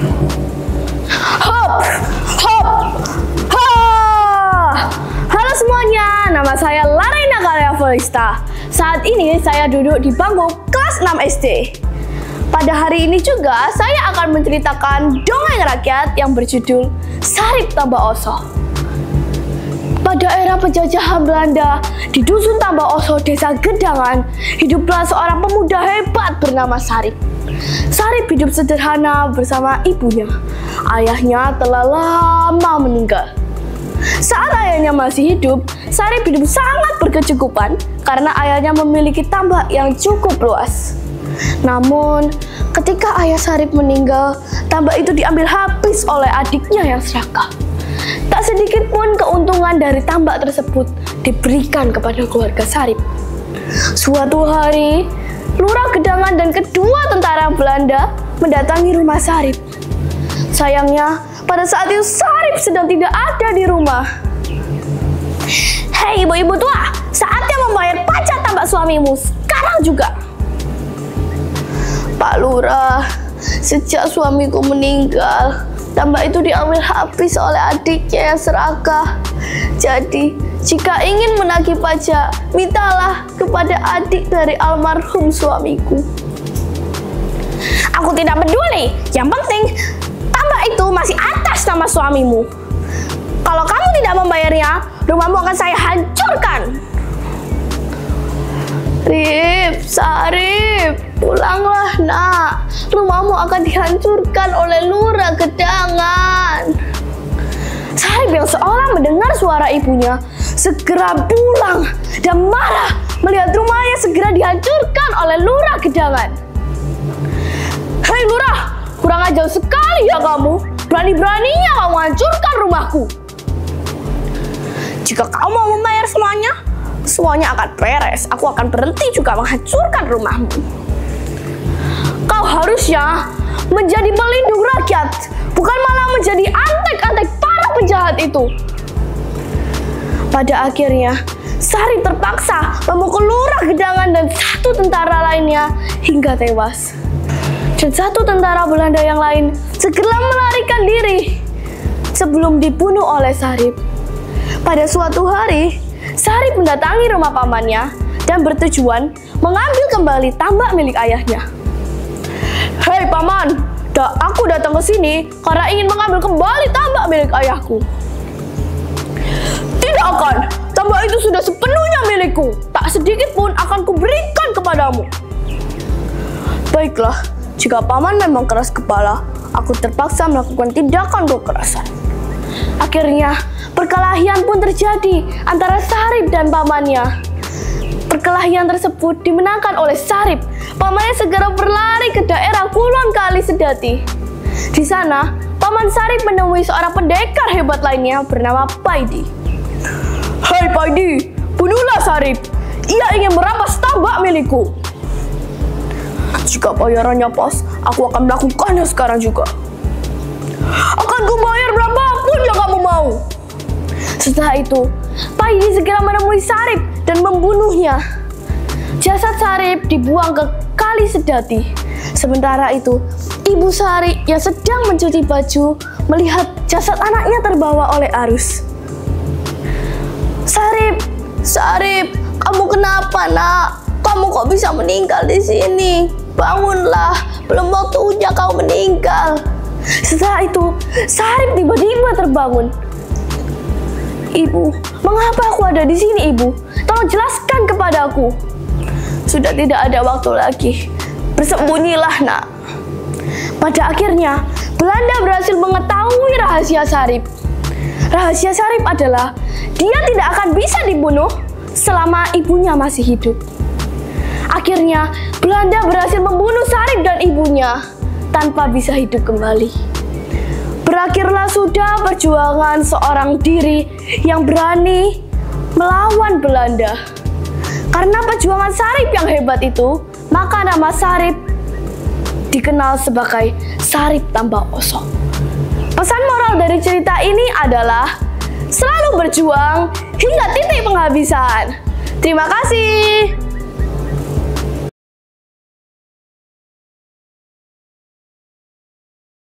Hop, hop, ha. Halo semuanya, nama saya Laraina Karya Felista. Saat ini saya duduk di bangku kelas 6 SD. Pada hari ini juga saya akan menceritakan dongeng rakyat yang berjudul Sarip Tambah Oso. Pada era penjajahan Belanda, di dusun Tambah Oso, desa Gedangan, hiduplah seorang pemuda hebat bernama Sarip. Sarip hidup sederhana bersama ibunya. Ayahnya telah lama meninggal. Saat ayahnya masih hidup, Sarip hidup sangat berkecukupan karena ayahnya memiliki tambak yang cukup luas. Namun, ketika ayah Sarip meninggal, tambak itu diambil habis oleh adiknya yang serakah. Tak sedikit pun keuntungan dari tambak tersebut diberikan kepada keluarga Sarip. Suatu hari, Lurah Gedangan dan kedua tentara Belanda mendatangi rumah Sarip. Sayangnya, pada saat itu Sarip sedang tidak ada di rumah. Hei ibu-ibu tua, saatnya membayar pajak tambak suamimu sekarang juga. Pak Lurah, sejak suamiku meninggal, tambak itu diambil habis oleh adiknya yang serakah. Jadi, jika ingin menagih pajak, mintalah kepada adik dari almarhum suamiku. Aku tidak peduli, yang penting tambak itu masih atas nama suamimu. Kalau kamu tidak membayarnya, rumahmu akan saya hancurkan. Rip, Sarip, pulanglah nak. Rumahmu akan dihancurkan oleh Lurah Gedangan. Sarip yang seolah mendengar suara ibunya segera pulang dan marah melihat rumahnya segera dihancurkan oleh Lurah Gedangan. Hei Lurah, kurang ajar sekali ya kamu. Berani-beraninya kamu hancurkan rumahku. Jika kamu mau membayar semuanya akan beres. Aku akan berhenti juga menghancurkan rumahmu. Kau harusnya menjadi pelindung rakyat, bukan malah menjadi antek-antek para penjahat itu. Pada akhirnya, Sarip terpaksa memukul Lurah Gedangan dan satu tentara lainnya hingga tewas. Dan satu tentara Belanda yang lain segera melarikan diri sebelum dibunuh oleh Sarip. Pada suatu hari, Sarip mendatangi rumah pamannya dan bertujuan mengambil kembali tambak milik ayahnya. Hei paman, aku datang ke sini karena ingin mengambil kembali tambak milik ayahku. Tidak akan, tambak itu sudah sepenuhnya milikku. Tak sedikit pun akan kuberikan kepadamu. Baiklah, jika paman memang keras kepala, aku terpaksa melakukan tindakan kekerasan. Akhirnya, perkelahian pun terjadi antara Sarip dan pamannya. Perkelahian tersebut dimenangkan oleh Sarip. Pamannya segera berlari ke daerah Kulon Kali Sedati. Di sana, paman Sarip menemui seorang pendekar hebat lainnya bernama Paidi. Hei Paidi, bunuhlah Sarip. Ia ingin merampas tambak milikku. Jika bayarannya pas, aku akan melakukannya sekarang juga. Akan kubayar berapapun yang kamu mau. Setelah itu, Paidi segera menemui Sarip dan membunuhnya. Jasad Sarip dibuang ke Kali Sedati. Sementara itu, ibu Sarip yang sedang mencuci baju melihat jasad anaknya terbawa oleh arus. Sarip, kamu kenapa nak? Kamu kok bisa meninggal di sini? Bangunlah, belum waktunya kau meninggal. Setelah itu, Sarip tiba-tiba terbangun. Ibu, mengapa aku ada di sini, Ibu? Tolong jelaskan kepadaku. Sudah tidak ada waktu lagi. Bersembunyilah, nak. Pada akhirnya, Belanda berhasil mengetahui rahasia Sarip. Rahasia Sarip adalah dia tidak akan bisa dibunuh selama ibunya masih hidup. Akhirnya, Belanda berhasil membunuh Sarip dan ibunya tanpa bisa hidup kembali. Berakhirlah sudah perjuangan seorang diri yang berani melawan Belanda. Karena perjuangan Sarip yang hebat itu, maka nama Sarip dikenal sebagai Sarip Tambah Oso. Pesan moral dari cerita ini adalah selalu berjuang hingga titik penghabisan. Terima kasih.